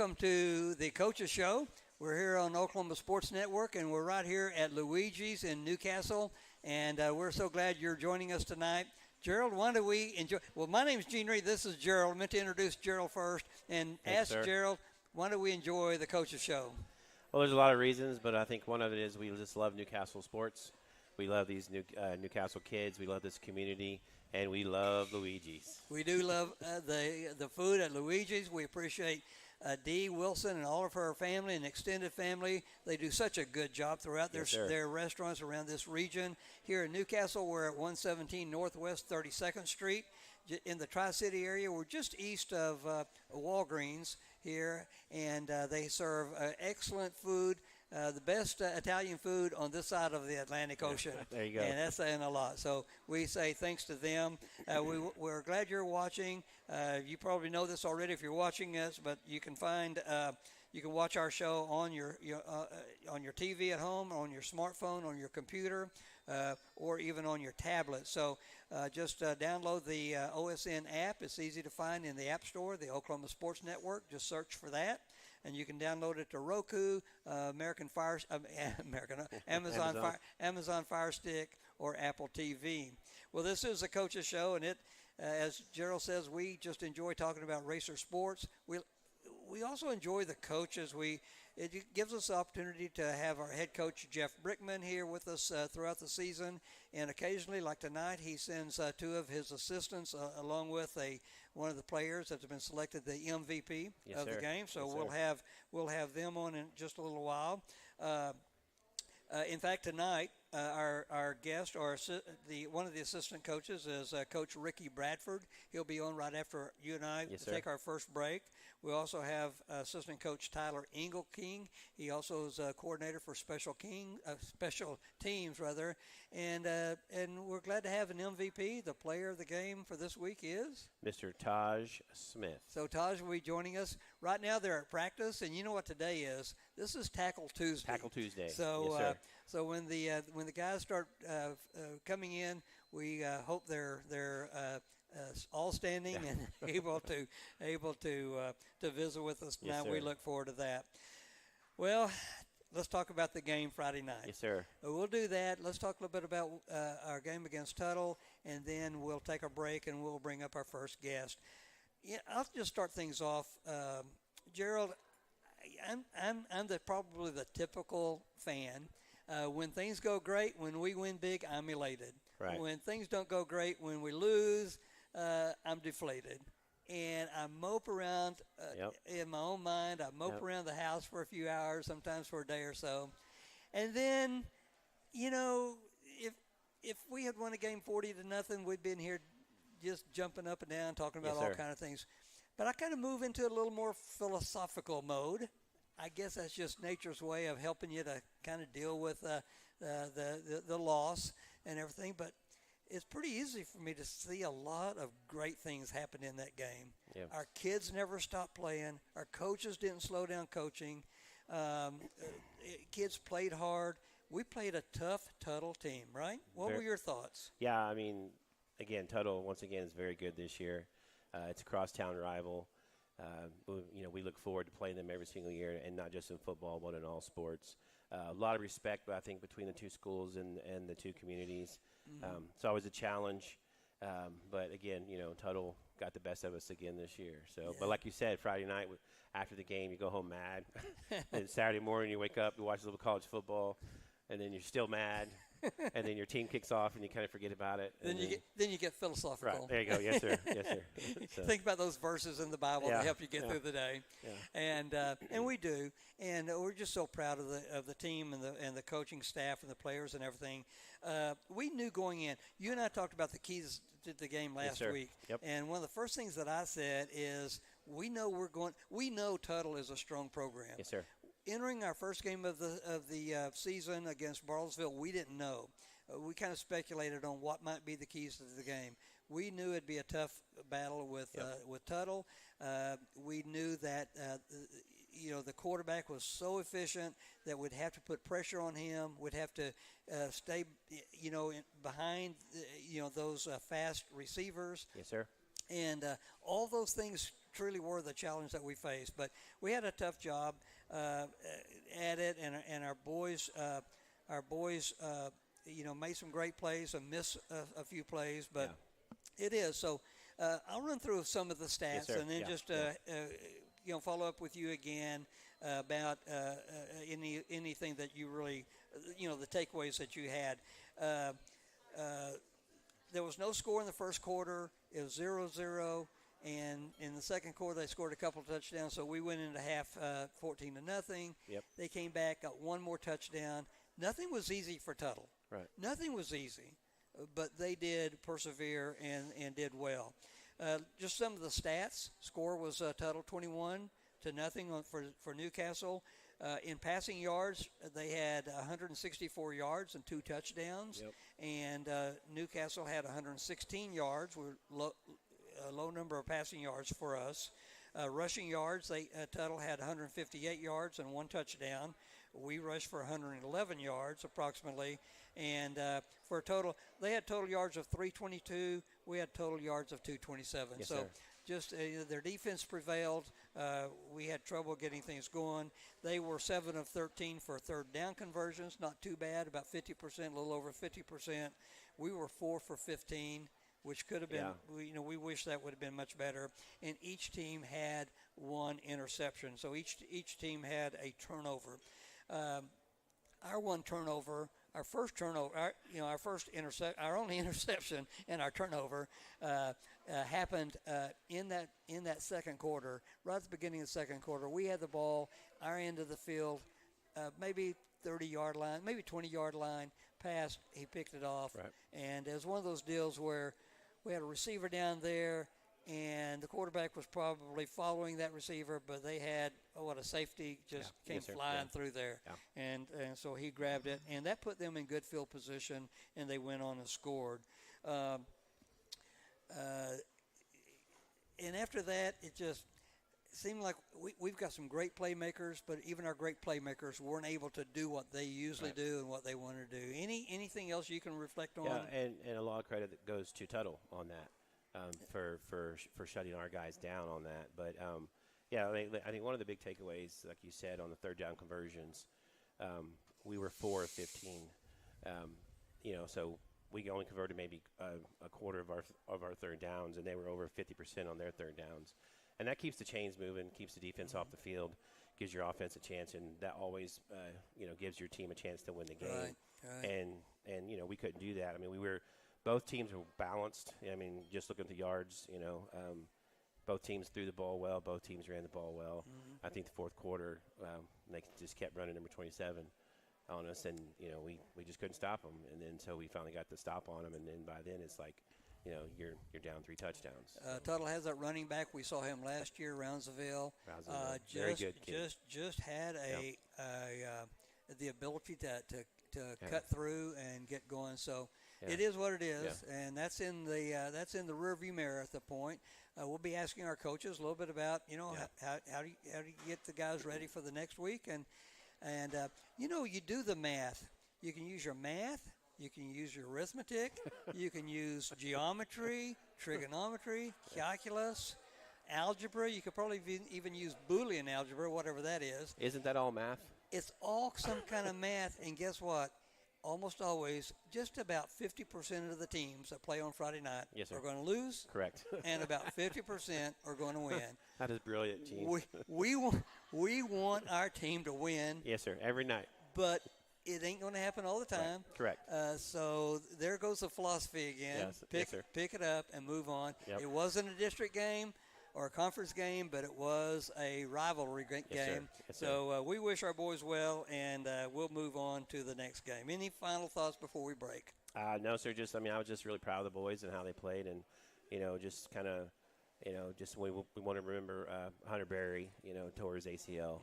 welcome to the Coaches Show. We're here on Oklahoma Sports Network, and we're right here at Luigi's in Newcastle, and we're so glad you're joining us tonight. Gerald, why do we enjoy? Well, my name's Gene Reed. This is Gerald. I meant to introduce Gerald first and ask Gerald, why do we enjoy the Coaches Show? Well, there's a lot of reasons, but I think one of it is we just love Newcastle sports. We love these Newcastle kids. We love this community, and we love Luigi's. We do love the food at Luigi's. We appreciate Dee Wilson and all of her family and extended family. They do such a good job throughout their restaurants around this region. Here in Newcastle, we're at 117 Northwest 32nd Street. In the Tri-City area, we're just east of Walgreens here, and they serve excellent food. The best Italian food on this side of the Atlantic Ocean. There you go. And that's saying a lot. So we say thanks to them. We're glad you're watching. You probably know this already if you're watching us, but you can watch our show on your TV at home, on your smartphone, on your computer, or even on your tablet. So just download the OSN app. It's easy to find in the App Store, the Oklahoma Sports Network. Just search for that. And you can download it to Roku, Amazon Fire Stick, or Apple TV. Well, this is a Coach's Show, and as Gerald says, we just enjoy talking about racer sports. We also enjoy the coaches. It gives us the opportunity to have our head coach, Jeff Brickman, here with us throughout the season. And occasionally, like tonight, he sends two of his assistants along with one of the players that's been selected the MVP of the game. So we'll have them on in just a little while. In fact, tonight, our guest, or one of the assistant coaches, is Coach Ricky Bradford. He'll be on right after you and I take our first break. We also have assistant coach Tyler Engelking. He also is a coordinator for special teams, and we're glad to have an MVP. The player of the game for this week is Mr. Taj Smith. So Taj will be joining us. Right now they're at practice, and you know what today is? This is Tackle Tuesday. Tackle Tuesday. So so when the guys start coming in, we hope they're all standing and able to visit with us. Yes, now we look forward to that. Well, let's talk about the game Friday night. Yes, sir. We'll do that. Let's talk a little bit about our game against Tuttle, and then we'll take a break and we'll bring up our first guest. Yeah, I'll just start things off. Gerald, I'm probably the typical fan. When things go great, when we win big, I'm elated. Right. When things don't go great, when we lose, I'm deflated. And I mope around in my own mind. I mope around the house for a few hours, sometimes for a day or so. And then, if we had won a game 40-0, we'd been here just jumping up and down, talking about all kind of things. But I kind of move into a little more philosophical mode. I guess that's just nature's way of helping you to kind of deal with the loss and everything. But it's pretty easy for me to see a lot of great things happen in that game. Yeah. Our kids never stopped playing. Our coaches didn't slow down coaching. Kids played hard. We played a tough Tuttle team, right? What were your thoughts? Yeah, I mean, again, Tuttle, once again, is very good this year. It's a crosstown rival. We look forward to playing them every single year, and not just in football, but in all sports. A lot of respect, I think, between the two schools and the two communities. Mm-hmm. It's always a challenge. But, again, Tuttle got the best of us again this year. So, But like you said, Friday night after the game, you go home mad. And Saturday morning, you wake up, you watch a little college football, and then you're still mad. And then your team kicks off, and you kind of forget about it. Then you get philosophical. Right, there you go. Yes, sir. Yes, sir. So. Think about those verses in the Bible that help you get through the day. Yeah. And we do, and we're just so proud of the team and the coaching staff and the players and everything. We knew going in. You and I talked about the keys to the game last week. Yep. And one of the first things that I said is we know Tuttle is a strong program. Yes, sir. Entering our first game of the season against Bartlesville, we didn't know. We kind of speculated on what might be the keys to the game. We knew it'd be a tough battle with Tuttle. We knew that the quarterback was so efficient that we'd have to put pressure on him. We'd have to stay behind those fast receivers. Yes, sir. And all those things truly were the challenge that we faced. But we had a tough job at it, and our boys, made some great plays and missed a few plays, but it is. So I'll run through some of the stats and then just follow up with you again about anything that you really, the takeaways that you had. There was no score in the first quarter. It was 0-0. And in the second quarter, they scored a couple of touchdowns, so we went into half 14-0. Yep. They came back, got one more touchdown. Nothing was easy for Tuttle. Right. Nothing was easy, but they did persevere and did well. Just some of the stats. Score was Tuttle 21-0 for Newcastle. In passing yards, they had 164 yards and 2 touchdowns. Yep. And Newcastle had 116 yards. A low number of passing yards for us. Rushing yards, Tuttle had 158 yards and 1 touchdown. We rushed for 111 yards approximately, and for a total, they had total yards of 322. We had total yards of 227. Yes, so sir. just their defense prevailed. We had trouble getting things going. They were 7 of 13 for third down conversions, not too bad, about 50%, a little over 50%. We were 4 for 15. Which could have been, we wish that would have been much better. And each team had 1 interception, so each team had a turnover. Our one turnover, our first turnover, our only interception and our turnover happened in that second quarter. Right at the beginning of the second quarter, we had the ball, our end of the field, maybe 30-yard line, maybe 20-yard line. Pass, he picked it off, right. And it was one of those deals where we had a receiver down there, and the quarterback was probably following that receiver, but they had a safety just came flying through there, and so he grabbed it, and that put them in good field position, and they went on and scored. And after that, it just seemed like we've got some great playmakers, but even our great playmakers weren't able to do what they usually do and what they want to do. Anything else you can reflect on? Yeah, and a lot of credit that goes to Tuttle on that for shutting our guys down on that. But I think one of the big takeaways, like you said, on the third down conversions, we were 4 of 15. So we only converted maybe a quarter of our third downs, and they were over 50% on their third downs. And that keeps the chains moving, keeps the defense off the field, gives your offense a chance, and that always, gives your team a chance to win the game. Right. And we couldn't do that. I mean, both teams were balanced. I mean, just looking at the yards, both teams threw the ball well, both teams ran the ball well. Mm-hmm. I think the fourth quarter, they just kept running number 27 on us, and we just couldn't stop them. And then so we finally got the stop on them, and then by then it's like, you're down 3 touchdowns. Tuttle has that running back. We saw him last year, Roundsville. Very good kid. Just had the ability to cut through and get going. So it is what it is, and that's in the rearview mirror at the point. We'll be asking our coaches a little bit about how do you get the guys ready for the next week, and you do the math. You can use your math. You can use your arithmetic. You can use geometry, trigonometry, calculus, algebra. You could probably even use Boolean algebra, whatever that is. Isn't that all math? It's all some kind of math. And guess what? Almost always, just about 50% of the teams that play on Friday night are going to lose. Correct. And about 50% are going to win. That is brilliant, Gene. We want our team to win. Yes, sir. Every night. But it ain't going to happen all the time. Right. Correct. So there goes the philosophy again. Yes, sir. Pick it up and move on. Yep. It wasn't a district game or a conference game, but it was a rivalry game. Yes, So we wish our boys well, and we'll move on to the next game. Any final thoughts before we break? No, sir. I was just really proud of the boys and how they played, and just kind of. We want to remember Hunter Berry, tore his ACL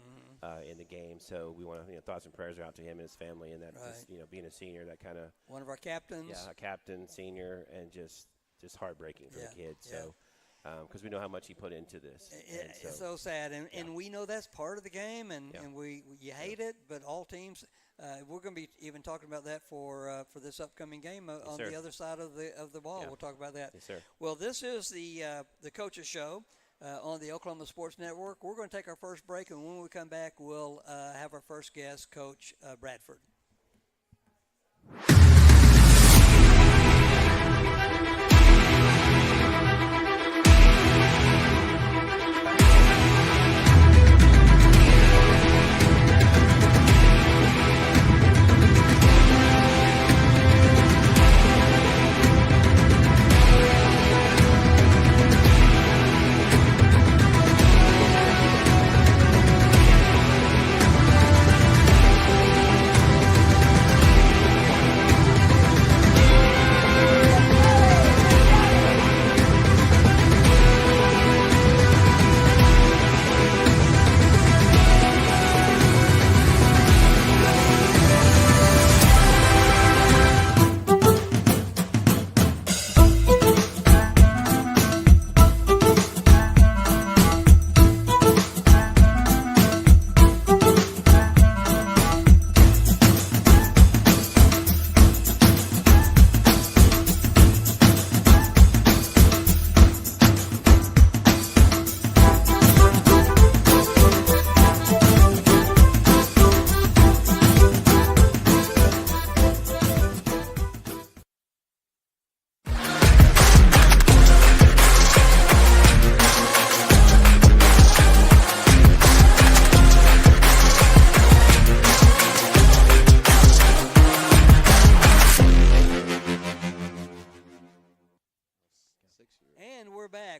in the game. So we want to, thoughts and prayers are out to him and his family. And that, just, being a senior, that kind of one of our captains. Yeah, a captain, senior, and just heartbreaking for the kids. So because we know how much he put into this. It's so sad, and we know that's part of the game, and you hate it, but all teams. We're going to be even talking about that for this upcoming game on the other side of the ball. Yeah. We'll talk about that. Yes, sir. Well, this is the Coaches Show on the Oklahoma Sports Network. We're going to take our first break, and when we come back, we'll have our first guest, Coach Bradford.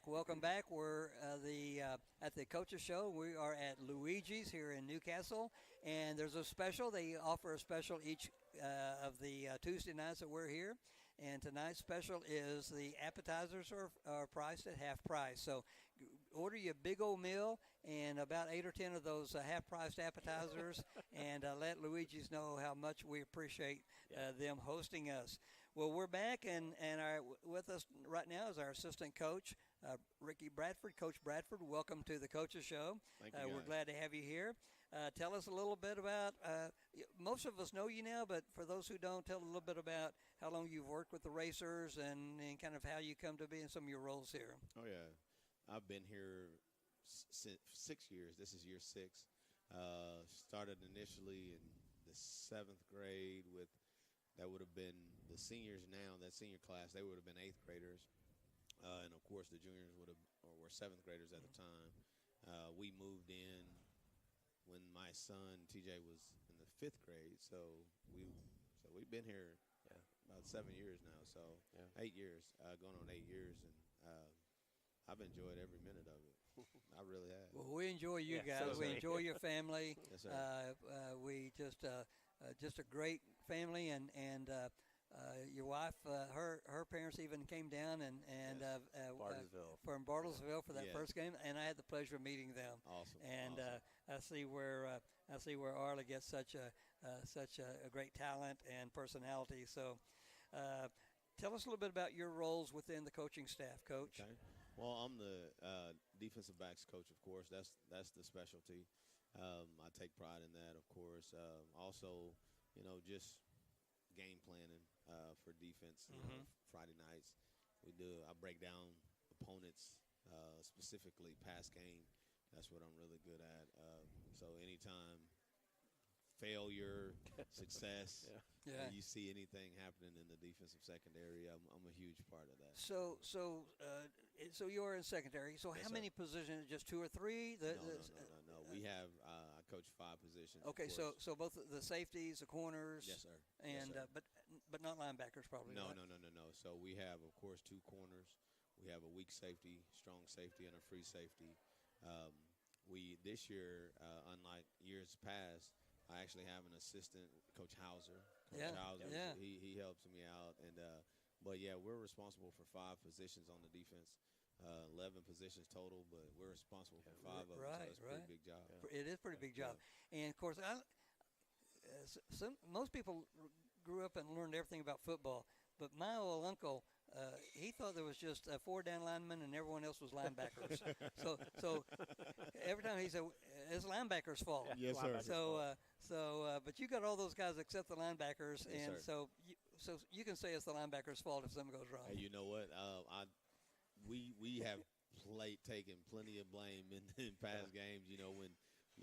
Welcome back. We're at the Coaches Show. We are at Luigi's here in Newcastle, and there's a special. They offer a special each of the Tuesday nights that we're here, and tonight's special is the appetizers are priced at half price. So order you a big old meal and about 8 or 10 of those half-priced appetizers, and let Luigi's know how much we appreciate them hosting us. Well, we're back, and with us right now is our assistant coach, Ricky Bradford. Coach Bradford, welcome to the Coaches Show. Thank you, we're glad to have you here. Tell us a little bit about, most of us know you now, but for those who don't, tell a little bit about how long you've worked with the Racers and kind of how you come to be in some of your roles here. Oh, yeah. I've been here 6 years. This is year 6. Started initially in the 7th grade with, that would have been the seniors now, that senior class, they would have been 8th graders. And, of course, the juniors were 7th graders at the time. We moved in when my son, TJ, was in the 5th grade. So we've been here about 7 years now. So 8 years, going on 8 years. And I've enjoyed every minute of it. I really have. Well, we enjoy you guys. We enjoy your family. Yes, sir. We just a great family, and your wife, her parents even came down and from Bartlesville for that first game, and I had the pleasure of meeting them. Awesome. And I see where Arla gets such a great talent and personality. So, tell us a little bit about your roles within the coaching staff, Coach. Okay. Well, I'm the defensive backs coach, of course. That's the specialty. I take pride in that, of course. Also, just game planning for defense. Friday nights, I break down opponents, specifically past game. That's what I'm really good at. So anytime failure, success, you see anything happening in the defensive secondary, I'm a huge part of that. So you're in secondary. So Yes, how sir. many positions? Just 2 or 3? No. We have I coach 5 positions. Okay, so both the safeties, the corners. Yes, sir. And yes, sir. But not linebackers probably. No. Right? No. So we have, of course, 2 corners. We have a weak safety, strong safety, and a free safety. We this year, unlike years past, I actually have an assistant, Coach Hauser. Coach Hauser, he helps me out, and but we're responsible for 5 positions on the defense. 11 positions total, but we're responsible for 5 of them. So it's a pretty big job. It is a pretty big job, and of course, most people grew up and learned everything about football. But my old uncle he thought there was just 4 down linemen and everyone else was linebackers. so every time he said it's linebackers' fault. Yes, sir. But you got all those guys except the linebackers, Yes, and sir. so you can say it's the linebackers' fault if something goes wrong. Hey, you know what? We have taken plenty of blame in past games. You know, when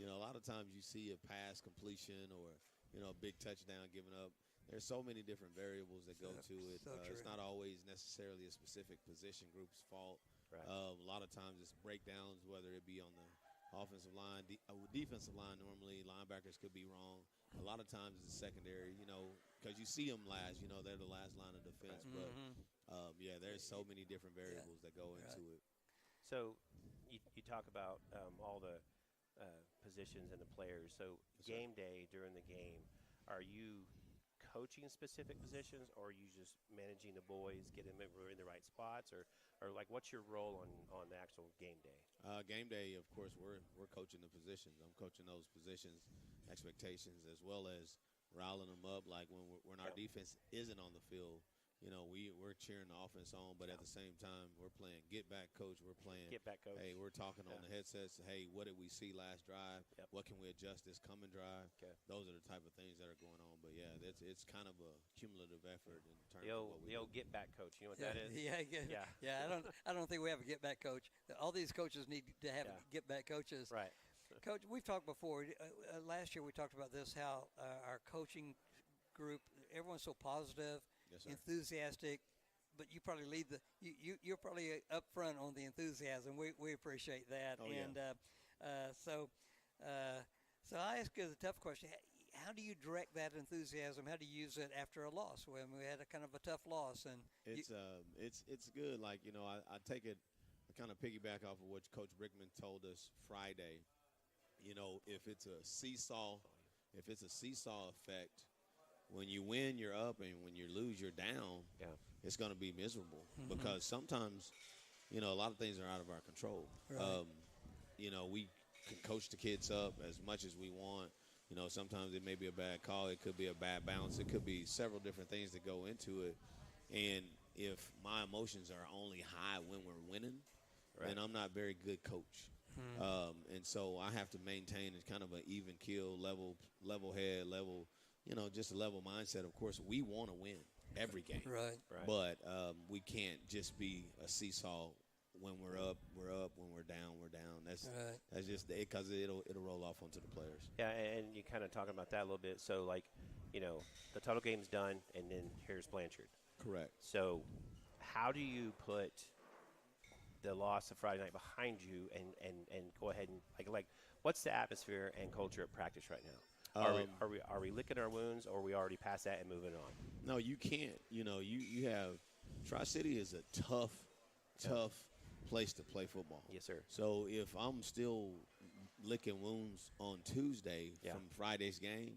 a lot of times you see a pass completion or a big touchdown given up. There's so many different variables that go to it. It's not always necessarily a specific position group's fault. Right. A lot of times it's breakdowns, whether it be on the offensive line, defensive line. Normally, linebackers could be wrong. A lot of times it's secondary, because you see them last. They're the last line of defense. Right. But, there's so many different variables that go into it. So you talk about all the positions and the players. So Yes, game day, during the game, are you coaching specific positions, or are you just managing the boys, getting them in the right spots, or like what's your role on the actual game day? Game day, of course, we're coaching the positions. I'm coaching those positions, expectations, as well as riling them up. Like when our defense isn't on the field, we're cheering the offense on, but at the same time, we're playing get back, coach. We're playing Get back, coach. Hey, we're talking on the headsets. Hey, what did we see last drive? Yep. What can we adjust this coming drive? Okay. Those are the type of things that are going on. But yeah, it's kind of a cumulative effort in terms The of what we old do. get back, coach. You know what that is? Yeah. I don't think we have a get back coach. All these coaches need to have get back coaches. Right. Coach, we've talked before. Last year we talked about this, how our coaching group, everyone's so positive, Yes, sir. enthusiastic, but you probably lead you're probably up front on the enthusiasm. We appreciate that. Oh, and yeah. so I ask you the tough question. How do you direct that enthusiasm? How do you use it after a loss? When we had a kind of a tough loss, and It's good. Like I take it. I kind of piggyback off of what Coach Brickman told us Friday. If it's a seesaw effect, when you win, you're up, and when you lose, you're down. Yeah. It's going to be miserable because sometimes, a lot of things are out of our control. Right. We can coach the kids up as much as we want. Sometimes it may be a bad call. It could be a bad bounce. It could be several different things that go into it. And if my emotions are only high when we're winning, then I'm not a very good coach. And so I have to maintain kind of an even keel, level head, just a level mindset. Of course, we want to win every game. Right. But we can't just be a seesaw. When we're up, we're up. When we're down, we're down. That's just it, because it'll roll off onto the players. Yeah, and you kind of talking about that a little bit. So, like, the total game's done, and then here's Blanchard. Correct. So how do you put the loss of Friday night behind you and go ahead and like what's the atmosphere and culture at practice right now? Are we licking our wounds, or are we already past that and moving on? No, you can't. You have Tri-City is a tough place to play football. Yes, sir. So if I'm still licking wounds on Tuesday from Friday's game,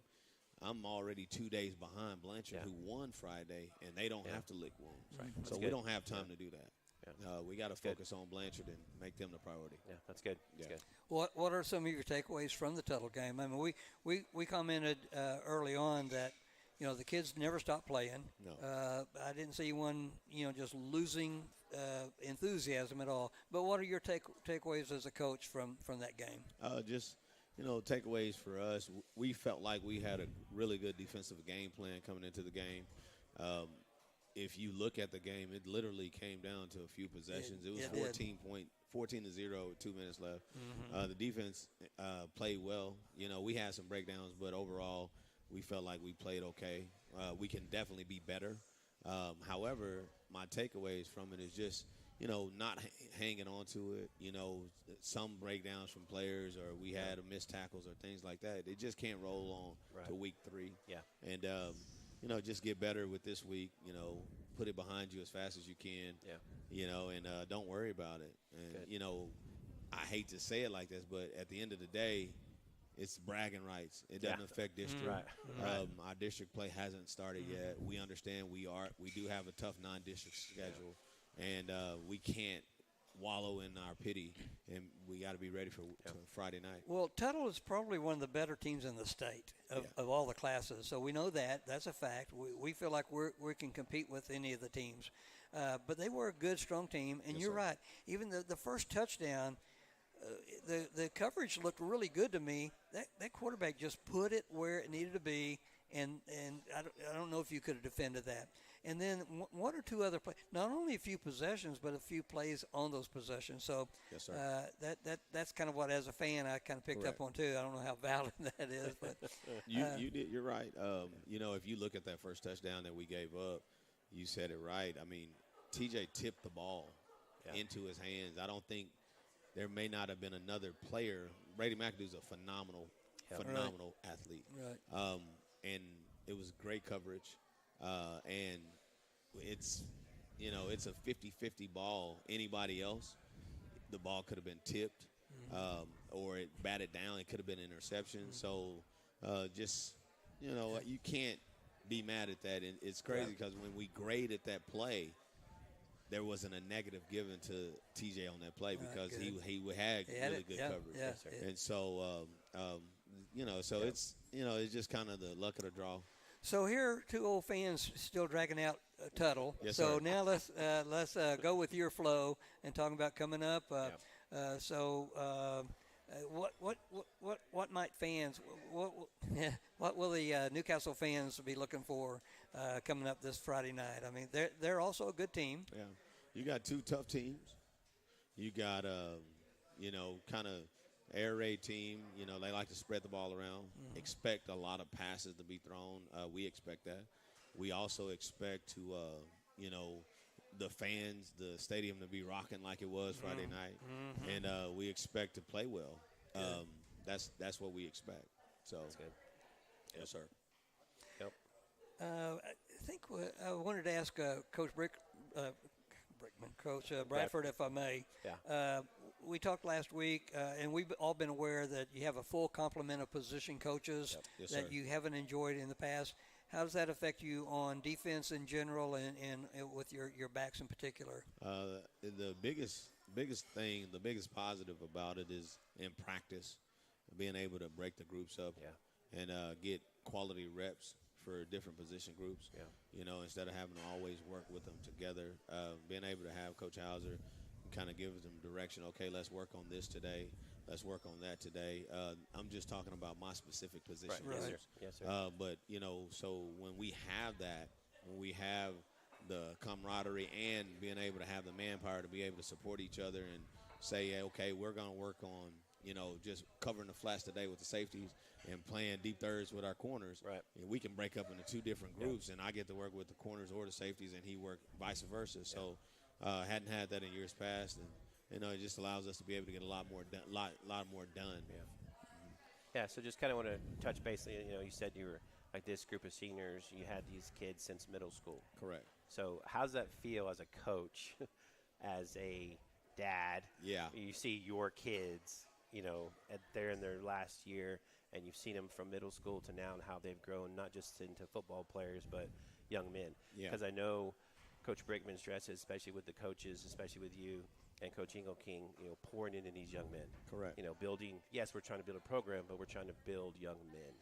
I'm already 2 days behind Blanchard, who won Friday, and they don't have to lick wounds. Right. So That's we good. don't have time to do that. Yeah. We got to focus on Blanchard and make them the priority. Yeah, that's good. That's good. What are some of your takeaways from the Tuttle game? I mean, we commented early on that the kids never stopped playing. No. I didn't see one just losing enthusiasm at all. But what are your takeaways as a coach from that game? Just takeaways for us. We felt like we had a really good defensive game plan coming into the game. If you look at the game, it literally came down to a few possessions. It was 14 to 0 with 2 minutes left. The defense played well. We had some breakdowns, but overall, we felt like we played okay. We can definitely be better. However, my takeaways from it is just, not hanging on to it. Some breakdowns from players, or we had missed tackles or things like that. They just can't roll on to week 3. Yeah. And, just get better with this week. Put it behind you as fast as you can. Yeah. And don't worry about it. And, I hate to say it like this, but at the end of the day, it's bragging rights. It doesn't affect district. Our district play hasn't started yet. We understand we do have a tough non-district schedule, and we can't wallow in our pity, and we got to be ready for Friday night. Well, Tuttle is probably one of the better teams in the state of all the classes, so we know that. That's a fact. We feel like we can compete with any of the teams. But they were a good, strong team. And Yes, you're sir. right. Even the first touchdown, the coverage looked really good to me. That quarterback just put it where it needed to be, and I don't know if you could have defended that. And then one or two other plays, not only a few possessions, but a few plays on those possessions. So Yes, sir. that's kind of what, as a fan, I kind of picked Correct. up on too. I don't know how valid that is, but You did. You're right. If you look at that first touchdown that we gave up, you said it right. I mean, TJ tipped the ball into his hands. I don't think there may not have been another player. Brady McAdoo's a phenomenal athlete. right. And it was great coverage. And it's a 50-50 ball. Anybody else, the ball could have been tipped, or it batted down. It could have been an interception. So you can't be mad at that. And it's crazy because when we graded that play, there wasn't a negative given to TJ on that play because good. he had really good coverage. Yeah, And so it's just kind of the luck of the draw. So here, two old fans still dragging out Tuttle. Yes, so sir. now let's go with your flow and talking about coming up. What might fans what will the Newcastle fans be looking for coming up this Friday night? I mean, they're also a good team. Yeah, you got two tough teams. You got kind of air raid team. They like to spread the ball around. Expect a lot of passes to be thrown. We expect that. We also expect to the fans, the stadium to be rocking like it was Friday night, and we expect to play well. That's what we expect. So That's good. yes, sir. Yep. I think I wanted to ask Coach Coach Bradford, if I may. Yeah. We talked last week, and we've all been aware that you have a full complement of position coaches Yes, that sir. you haven't enjoyed in the past. How does that affect you on defense in general and with your backs in particular? The biggest thing, the biggest positive about it is in practice, being able to break the groups up and get quality reps for different position groups. Yeah. Instead of having to always work with them together, being able to have Coach Hauser kind of give them direction. Okay, let's work on this today. Let's work on that today. I'm just talking about my specific position. Right. Right. Yes, sir. Yes, sir. But so when we have that, when we have the camaraderie and being able to have the manpower to be able to support each other and say, hey, okay, we're going to work on, just covering the flats today with the safeties and playing deep thirds with our corners. Right. And we can break up into two different groups, and I get to work with the corners or the safeties, and he work vice versa. So hadn't had that in years past, and it just allows us to be able to get a lot more done. Yeah. Yeah, so just kind of want to touch base. You said you were like this group of seniors. You had these kids since middle school. Correct. So how does that feel as a coach, as a dad? Yeah. You see your kids, they're in their last year, and you've seen them from middle school to now and how they've grown, not just into football players, but young men. Yeah. Because I know Coach Brickman stresses, especially with the coaches, especially with you and Coach Ingle King, pouring into these young men. Correct. Building, yes, we're trying to build a program, but we're trying to build young men.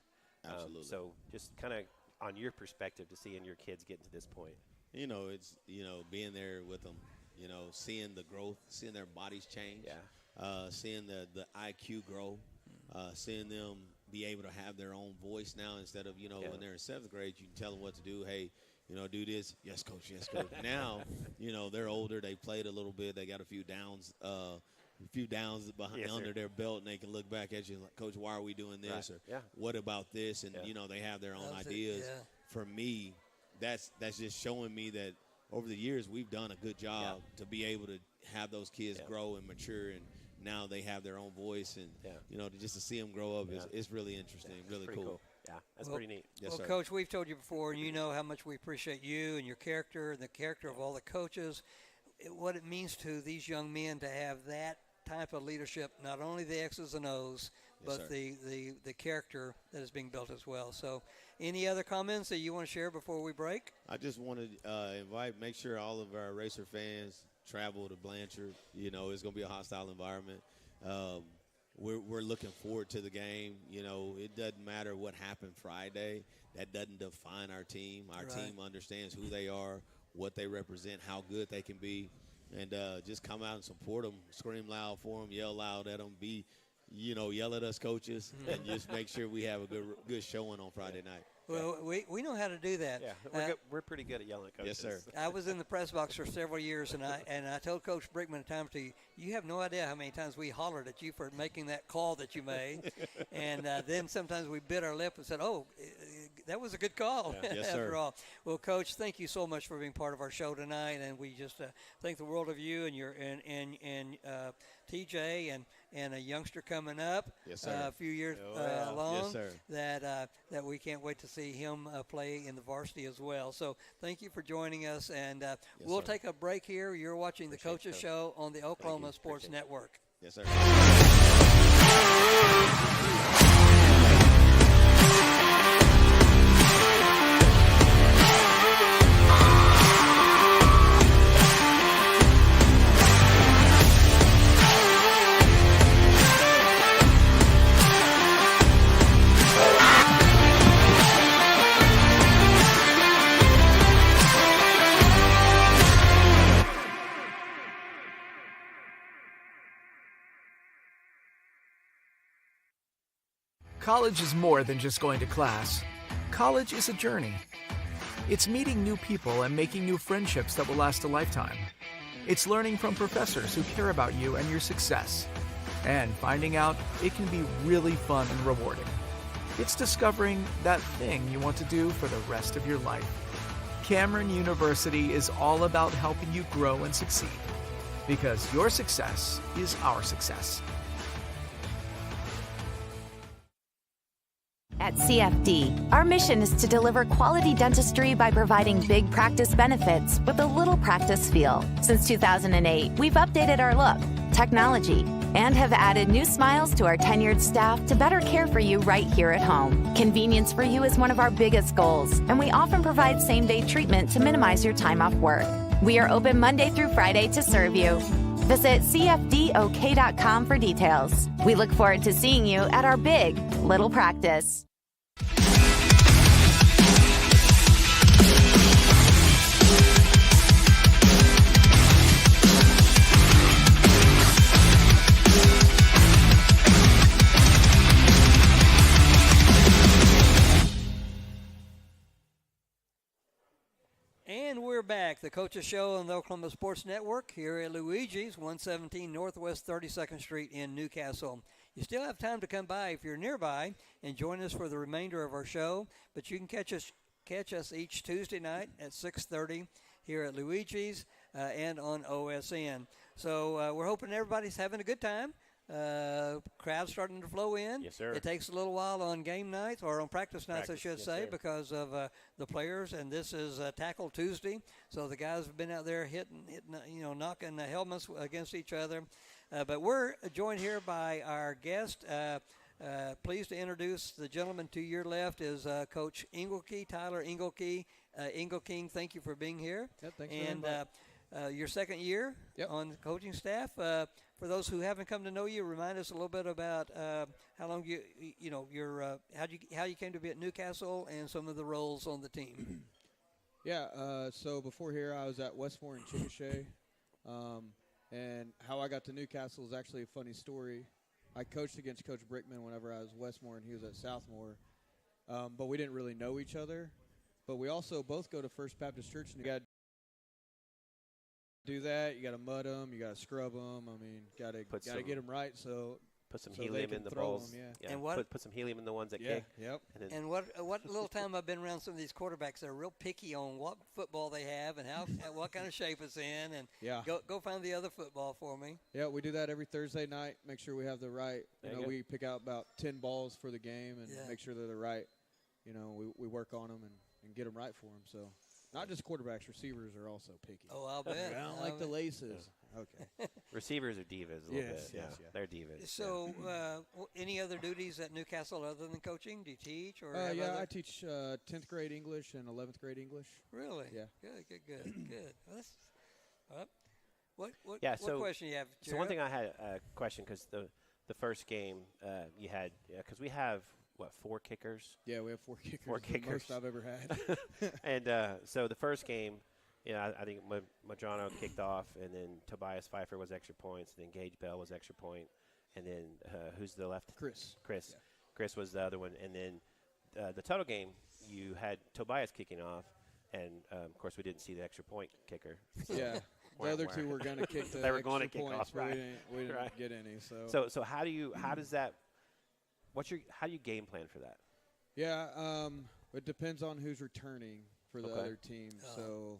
Absolutely. So just kind of on your perspective to seeing your kids getting to this point. It's, being there with them, seeing the growth, seeing their bodies change. Yeah. Seeing the IQ grow, seeing them be able to have their own voice now instead of, when they're in seventh grade, you can tell them what to do. Hey, do this. Yes, coach. Yes, coach. Now, they're older. They played a little bit. They got a few downs behind under their belt, and they can look back at you like, Coach, why are we doing this? Right. Or what about this? And, they have their own ideas. For me, that's just showing me that over the years we've done a good job to be able to have those kids grow and mature, and now they have their own voice, and just to see them grow up is really interesting, really cool. Yeah, that's pretty neat. Yes, Well, sir. Coach, we've told you before, and you know how much we appreciate you and your character and the character of all the coaches, what it means to these young men to have that type of leadership, not only the X's and O's, but sir. the character that is being built as well. So any other comments that you want to share before we break? I just want to make sure all of our Racer fans travel to Blanchard. It's going to be a hostile environment. We're looking forward to the game. It doesn't matter what happened Friday. That doesn't define our team. Our team understands who they are, what they represent, how good they can be, and just come out and support them, scream loud for them, yell loud at them, yell at us coaches, and just make sure we have a good showing on Friday night. Well, we know how to do that. Yeah, we're pretty good at yelling at coaches. Yes, sir. I was in the press box for several years, and I told Coach Brickman at times, you have no idea how many times we hollered at you for making that call that you made, and then sometimes we bit our lip and said, "Oh, that was a good call." Yeah. Yes, after sir. all. Well, Coach, thank you so much for being part of our show tonight, and we just think the world of you and your and TJ and a youngster coming up, Yes, sir. a few years yeah. along, Yes, sir. that we can't wait to see him play in the varsity as well. So thank you for joining us, and we'll sir. take a break here. You're watching the Appreciate it, Coaches Coach. Show on the Oklahoma Sports Appreciate it. Network. Yes, sir. College is more than just going to class. College is a journey. It's meeting new people and making new friendships that will last a lifetime. It's learning from professors who care about you and your success. And finding out it can be really fun and rewarding. It's discovering that thing you want to do for the rest of your life. Cameron University is all about helping you grow and succeed. Because your success is our success. At CFD, our mission is to deliver quality dentistry by providing big practice benefits with a little practice feel. Since 2008, we've updated our look, technology, and have added new smiles to our tenured staff to better care for you right here at home. Convenience for you is one of our biggest goals, and we often provide same-day treatment to minimize your time off work. We are open Monday through Friday to serve you. Visit cfdok.com for details. We look forward to seeing you at our big little practice. And we're back. The Coaches Show on the Oklahoma Sports Network here at Luigi's, 117 Northwest 32nd Street in Newcastle. You still have time to come by if you're nearby and join us for the remainder of our show. But you can catch us each Tuesday night at 6:30 here at Luigi's and on OSN. So we're hoping everybody's having a good time. Crowds starting to flow in. Yes, sir. It takes a little while on game nights or on practice nights, I should yes, say, sir. because of the players. And this is Tackle Tuesday, so the guys have been out there hitting, knocking the helmets against each other. But we're joined here by our guest. Pleased to introduce the gentleman to your left is Coach Engelke, Tyler Engelke. Engelking, thank you for being here. Yep, thanks for and inviting. your second year on the coaching staff. For those who haven't come to know you, remind us a little bit about how long how you came to be at Newcastle and some of the roles on the team. So before here, I was at Westmore and Chickasha. And how I got to Newcastle is actually a funny story. I coached against Coach Brickman whenever I was Westmore and he was at Southmore. But we didn't really know each other. But we also both go to First Baptist Church, and you got to do that. You got to mud them. You got to scrub them. I mean, got to get them right. So put some so they helium can in the throw balls. 'em, yeah. And what- Put some helium in the ones that yeah, kick. yep. And then And what little time I've been around some of these quarterbacks, they're real picky on what football they have and what kind of shape it's in. And Yeah. go find the other football for me. Yeah, we do that every Thursday night. Make sure we have the right. There you go. We pick out about 10 balls for the game and Yeah. make sure they're the right. We work on them and get them right for them. So not just quarterbacks, receivers are also picky. Oh, I'll bet. I don't like the laces. Okay. receivers are divas a little Yes, bit. yes, yeah. They're divas. So, any other duties at Newcastle other than coaching? Do you teach or? have Yeah, other- I teach 10th grade English and 11th grade English. Really? Yeah. Good. Well, that's, what Yeah, so- question you have? So one Jared? thing I had a question because the first game you had because we have 4 kickers. Yeah, we have 4 kickers. Four the kickers. most I've ever had. And so the first game, Yeah, I think Madrano kicked off, and then Tobias Pfeiffer was extra points, and then Gage Bell was extra point, and then who's the left? Chris. Chris. Chris was the other one, and then the total game, you had Tobias kicking off, and of course we didn't see the extra point kicker. Yeah, the other two were going to kick the they were extra going to kick points, off, but right? we didn't Right. get any. So how does that? How do you game plan for that? yeah, it depends on who's returning for the Okay. other team. So,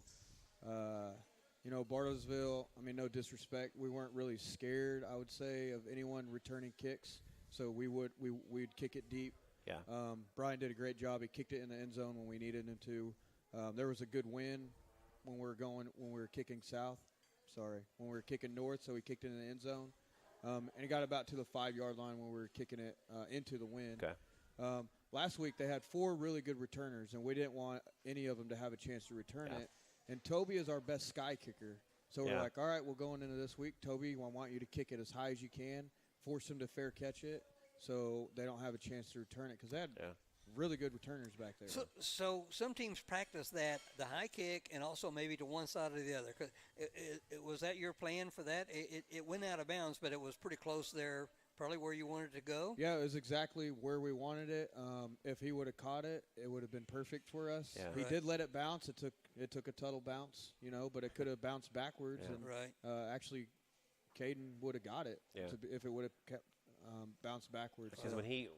Bartlesville, I mean, no disrespect, we weren't really scared, I would say, of anyone returning kicks. So we'd kick it deep. Yeah. Brian did a great job. He kicked it in the end zone when we needed him to. There was a good wind when we were kicking south. When we were kicking north, so he kicked it in the end zone. And he got about to the 5-yard line when we were kicking it into the wind. Okay. Last week they had 4 really good returners, and we didn't want any of them to have a chance to return it. And Toby is our best sky kicker. So we're like, all right, we're going into this week. Toby, I want you to kick it as high as you can, force them to fair catch it so they don't have a chance to return it, because they had really good returners back there. So some teams practice that, the high kick, and also maybe to one side or the other. Was that your plan for that? It went out of bounds, but it was pretty close there, probably where you wanted to go? Yeah, it was exactly where we wanted it. If he would have caught it, it would have been perfect for us. Yeah. He Right. did let it bounce. It took a tuttle bounce, but it could have bounced backwards. Yeah. And Right. actually, Caden would have got it if it would have kept bounced backwards. Because So I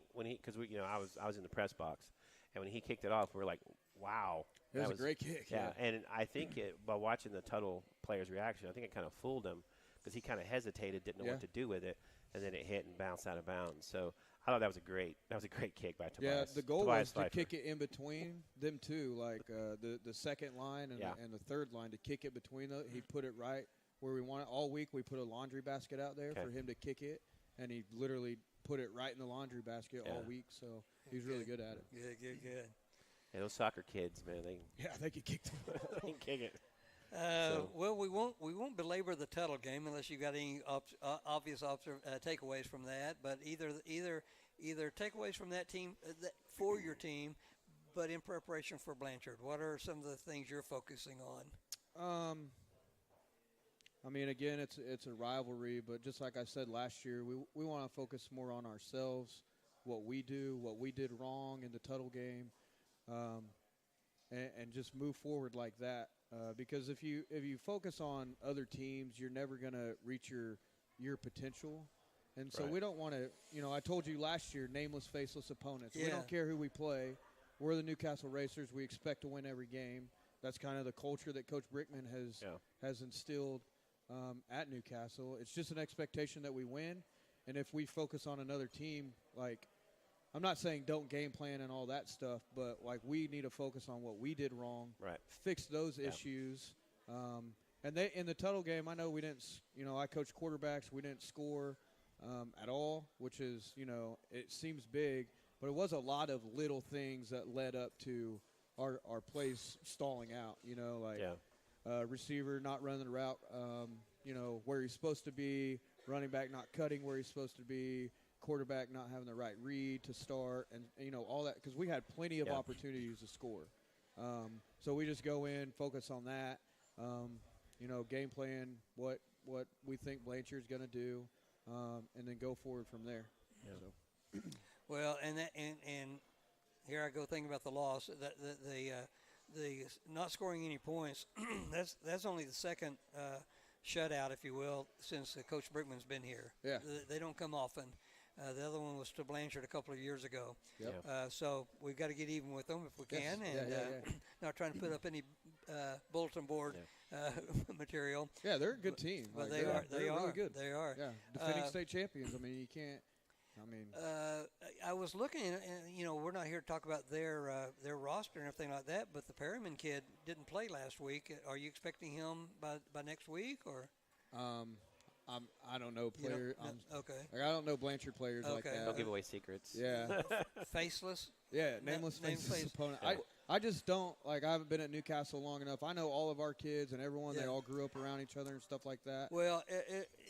was in the press box, and when he kicked it off, we were like, wow. it was a great kick. Yeah, and I think by watching the Tuttle player's reaction, I think it kind of fooled him because he kind of hesitated, didn't know what to do with it, and then it hit and bounced out of bounds. So I thought that was a great kick by Tobias. Yeah, the goal Tobias was to Pfeiffer. kick it in between them two, like the second line and the third line, to kick it between them. He put it right where we want it. All week we put a laundry basket out there for him to kick it, and he literally put it right in the laundry basket all week. So he's really good at it. Good. Yeah, those soccer kids, man, They could kick the ball. they can kick it. Well, we won't belabor the Tuttle game unless you've got any obvious takeaways from that. But either takeaways from that team for your team, but in preparation for Blanchard, what are some of the things you're focusing on? I mean, again, it's a rivalry, but just like I said last year, we want to focus more on ourselves, what we do, what we did wrong in the Tuttle game, and just move forward like that. Because if you focus on other teams, you're never going to reach your potential. And so we don't want to, I told you last year, nameless, faceless opponents. Yeah. We don't care who we play. We're the Newcastle Racers. We expect to win every game. That's kind of the culture that Coach Brickman has instilled at Newcastle. It's just an expectation that we win. And if we focus on another team, like, I'm not saying don't game plan and all that stuff, but like we need to focus on what we did wrong, fix those issues. And in the Tuttle game, I know we didn't. I coached quarterbacks. We didn't score at all, which is it seems big, but it was a lot of little things that led up to our plays stalling out. Receiver not running the route, where he's supposed to be, running back not cutting where he's supposed to be, quarterback not having the right read to start, and all that, because we had plenty of opportunities to score. So we just go in, focus on that, game plan what we think Blanchard's going to do, and then go forward from there. Yeah. So. Well, and here I go thinking about the loss. The not scoring any points. that's only the second shutout, if you will, since Coach Brickman's been here. Yeah. They don't come often. The other one was to Blanchard a couple of years ago. Yep. So we've got to get even with them if we can, and not trying to put up any bulletin board material. Yeah, they're a good team. But Like, they're really good. They are. Yeah, defending state champions. I mean, you can't. I was looking, and we're not here to talk about their roster and everything like that. But the Perryman kid didn't play last week. Are you expecting him by next week, or? I don't know player. Okay. Like, I don't know Blanchard players like that. Don't give away secrets. Yeah. Faceless. Yeah, nameless, faceless opponent. Yeah. I just don't I haven't been at Newcastle long enough. I know all of our kids and everyone. They all grew up around each other and stuff like that. Well,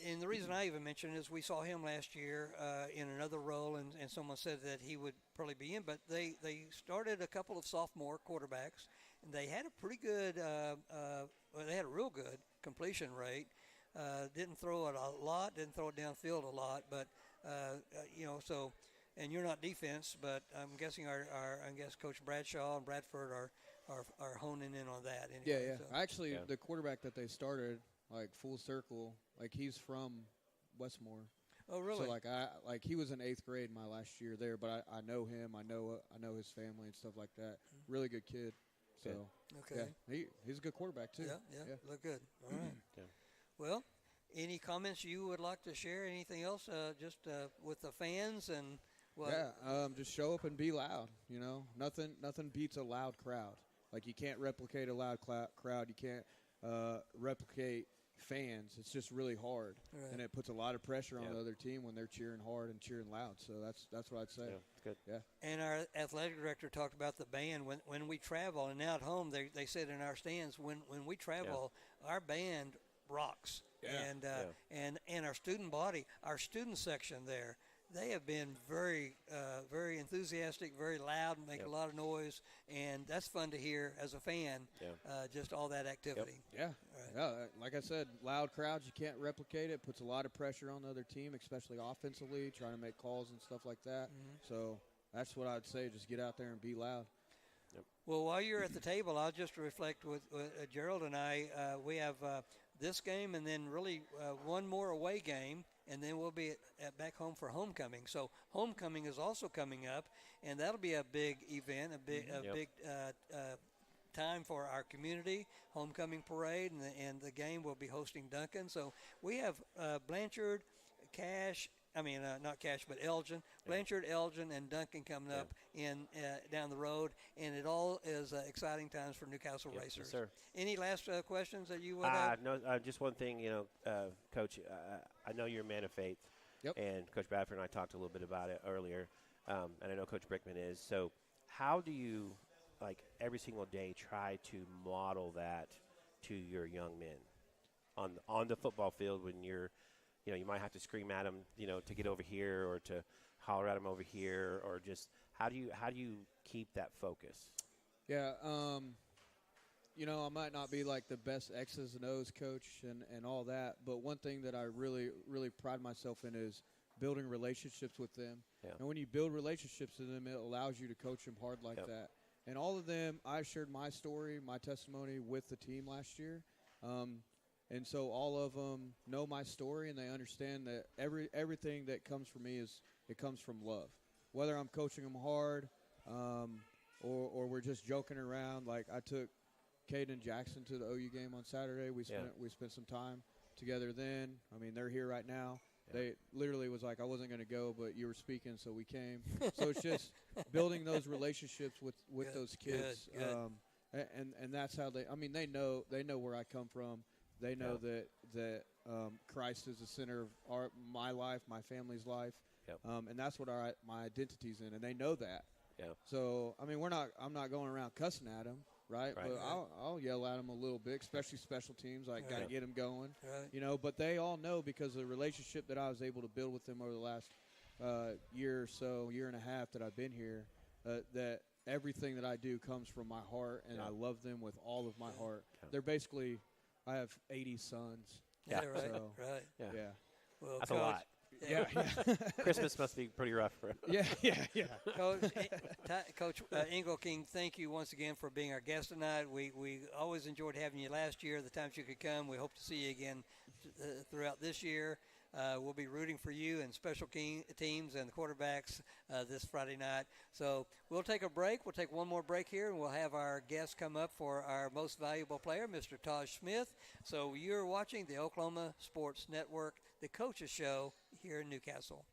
and the reason I even mentioned is we saw him last year in another role, and someone said that he would probably be in. But they started a couple of sophomore quarterbacks, and they had a pretty good, well, they had a real good completion rate. Didn't throw it a lot, didn't throw it downfield a lot, but so. And you're not defense, but I'm guessing I guess Coach Bradshaw and Bradford are honing in on that. Anyway, Yeah. So. Actually, the quarterback that they started, like full circle, like he's from Westmore. Oh, really? So like he was in 8th grade my last year there, but I know him. I know his family and stuff like that. Really good kid. So Okay. yeah, he's a good quarterback too. Yeah. Look good. All right. Yeah. Well, any comments you would like to share? Anything else? Just with the fans and. Well, yeah, just show up and be loud. You know, nothing beats a loud crowd. Like you can't replicate a loud crowd. You can't replicate fans. It's just really hard, and it puts a lot of pressure on the other team when they're cheering hard and cheering loud. So that's what I'd say. Yeah, good. Yeah. And our athletic director talked about the band when we travel, and now at home they said in our stands when we travel, our band rocks. Yeah. And our student body, our student section there. They have been very, very enthusiastic, very loud, and make a lot of noise, and that's fun to hear as a fan. Just all that activity. Yeah. Like I said, loud crowds, you can't replicate it. Puts a lot of pressure on the other team, especially offensively, trying to make calls and stuff like that. So that's what I'd say. Just get out there and be loud. Well, while you're at the table, I'll just reflect with Gerald and I. We have this game, and then really one more away game. And then we'll be back home for homecoming. So homecoming is also coming up, and that'll be a big event, a big time for our community. Homecoming parade, and the game will be hosting Duncan. So we have Blanchard, Cash. I mean, not Cash, but Elgin, Blanchard, Elgin, and Duncan coming up in down the road, and it all is exciting times for Newcastle racers. Yes, sir. Any last questions that you would have? No, just one thing, Coach. I know you're a man of faith, and Coach Bradford and I talked a little bit about it earlier, and I know Coach Brickman is. So, how do you, like every single day, try to model that to your young men on the football field when you're you might have to scream at them, to get over here or to holler at them over here, or just how do you keep that focus? Yeah, I might not be like the best X's and O's coach and all that, but one thing that I really, really pride myself in is building relationships with them. Yeah. And when you build relationships with them, it allows you to coach them hard like that. And all of them, I shared my story, my testimony with the team last year. And so all of them know my story, and they understand that everything that comes from me comes from love. Whether I'm coaching them hard or we're just joking around. Like I took Caden Jackson to the OU game on Saturday. We spent some time together then. I mean, they're here right now. Yeah. They literally was like, I wasn't going to go, but you were speaking, so we came. So it's just building those relationships with those kids. Good. And that's how they know where I come from. They know that Christ is the center of my life, my family's life, and that's what my identity's in, and they know that. Yeah. So I'm not going around cussing at them, right? But I'll yell at them a little bit, especially special teams. I got to get them going, But they all know because of the relationship that I was able to build with them over the last year or so, year and a half that I've been here, that everything that I do comes from my heart, and I love them with all of my heart. They're basically. I have 80 sons. Yeah, right. So, right. Yeah. Well, that's Coach, a lot. Yeah. Christmas must be pretty rough for him. Yeah. Coach Engelking, thank you once again for being our guest tonight. We always enjoyed having you last year, the times you could come. We hope to see you again throughout this year. We'll be rooting for you and special teams and the quarterbacks this Friday night. So we'll take a break. We'll take one more break here, and we'll have our guest come up for our most valuable player, Mr. Taj Smith. So you're watching the Oklahoma Sports Network, the Coaches Show here in Newcastle.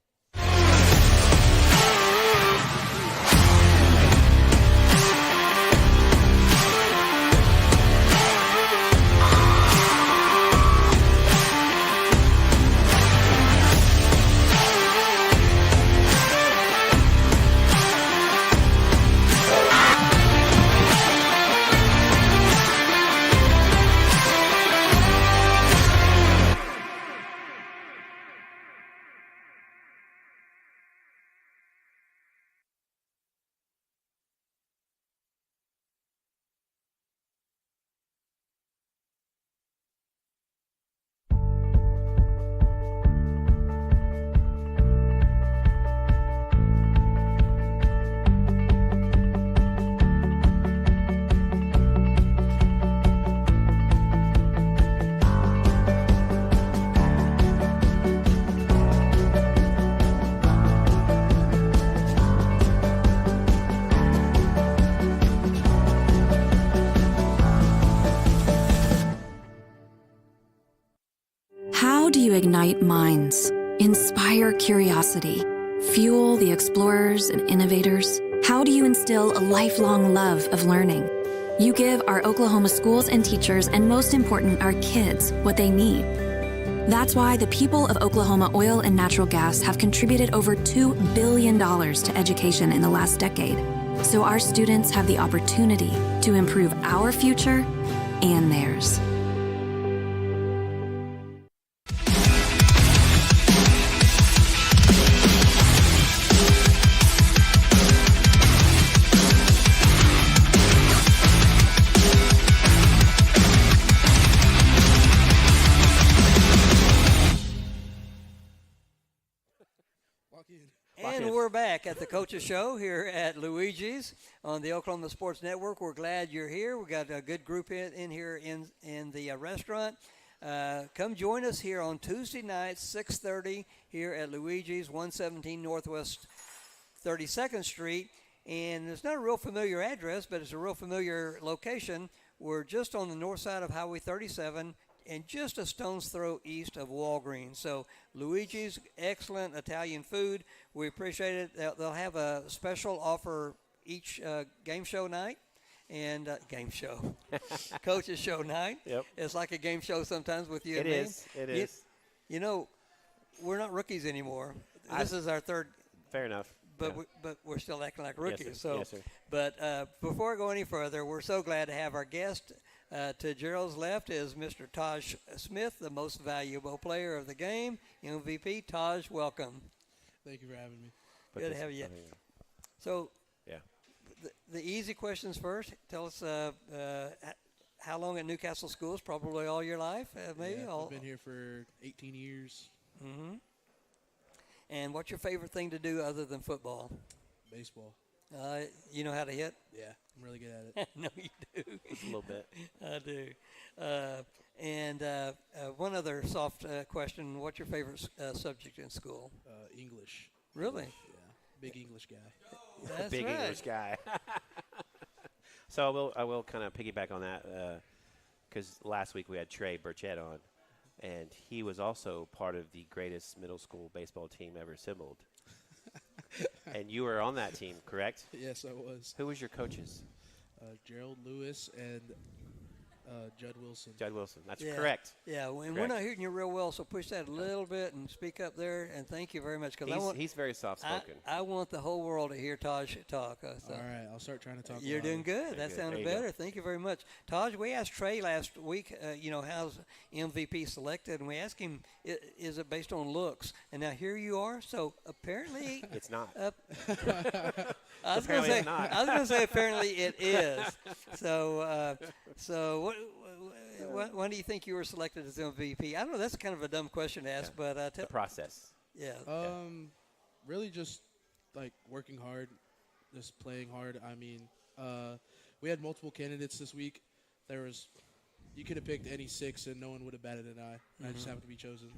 do you ignite minds, inspire curiosity, fuel the explorers and innovators? How do you instill a lifelong love of learning? You give our Oklahoma schools and teachers, and most important, our kids, what they need. That's why the people of Oklahoma Oil and Natural Gas have contributed over $2 billion to education in the last decade, so our students have the opportunity to improve our future and theirs. And we're back at the Coaches Show here at Luigi's on the Oklahoma Sports Network. We're glad you're here. We've got a good group in here in the restaurant. Come join us here on Tuesday night, 6:30 here at Luigi's, 117 Northwest 32nd Street. And it's not a real familiar address, but it's a real familiar location. We're just on the north side of Highway 37 and just a stone's throw east of Walgreens. So Luigi's, excellent Italian food. We appreciate it. They'll have a special offer each game show night. And game show, Coaches Show night. Yep. It's like a game show sometimes with you It and me. It is. You know, we're not rookies anymore. This is our third. Fair enough. But yeah. but we're still acting like rookies. Yes, sir. So, Yes, sir. But before I go any further, we're so glad to have our guest. To Gerald's left is Mr. Taj Smith, the most valuable player of the game, MVP. Taj, welcome. Thank you for having me. Good to have you. So, yeah. The easy questions first. Tell us how long at Newcastle schools? Probably all your life, maybe. Yeah, I've been here for 18 years. Mm-hmm. And what's your favorite thing to do other than football? Baseball. You know how to hit? Yeah, I'm really good at it. No, you do. Just a little bit. I do. And one other soft question. What's your favorite subject in school? English. Really? Yeah, big English guy. That's Big right. English guy. So I will kind of piggyback on that because last week we had Trey Burchett on, and he was also part of the greatest middle school baseball team ever assembled. And you were on that team, correct? Yes, I was. Who was your coaches? Gerald Lewis and Judd Wilson. Judd Wilson. That's Yeah. correct. Yeah, and we're Correct. not hearing you real well, so push that a little bit and speak up there. And thank you very much, because He's very soft-spoken. I want the whole world to hear Taj talk. So. All right, I'll start trying to talk. You're doing good. Very That good. sounded There you better. Thank you very much. Taj, we asked Trey last week, how's MVP selected, and we asked him, is it based on looks? And now here you are. So apparently It's not. I was Apparently it's not. going to say apparently it is. So when do you think you were selected as MVP? I don't know. That's kind of a dumb question to ask, but The process. yeah. Really just like working hard, just playing hard. I mean, we had multiple candidates this week. You could have picked any six and no one would have batted an eye. I just happened to be chosen.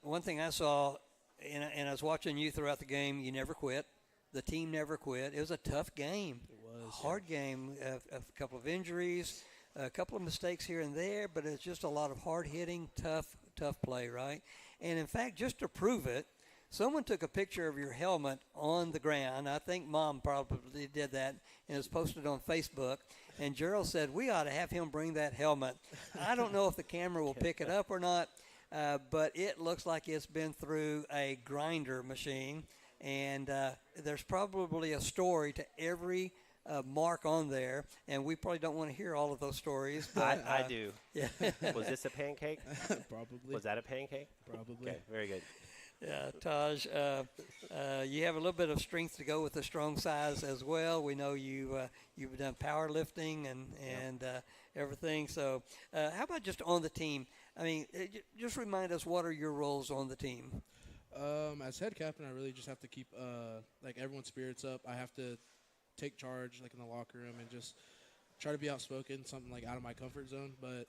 One thing I saw, and I was watching you throughout the game, you never quit. The team never quit. It was a tough game. It was. Hard game, a couple of injuries, a couple of mistakes here and there, but it's just a lot of hard-hitting, tough play, right? And, in fact, just to prove it, someone took a picture of your helmet on the ground. I think Mom probably did that, and it was posted on Facebook. And Gerald said, we ought to have him bring that helmet. I don't know if the camera will pick it up or not, but it looks like it's been through a grinder machine. And there's probably a story to every mark on there, and we probably don't want to hear all of those stories. But, I do. Yeah. Was this a pancake? Probably. Was that a pancake? Probably. Okay, very good. Yeah, Taj, you have a little bit of strength to go with the strong size as well. We know you've done powerlifting and everything. So how about just on the team? I mean, just remind us, what are your roles on the team? As head captain, I really just have to keep everyone's spirits up. I have to take charge in the locker room and just try to be outspoken, something out of my comfort zone. But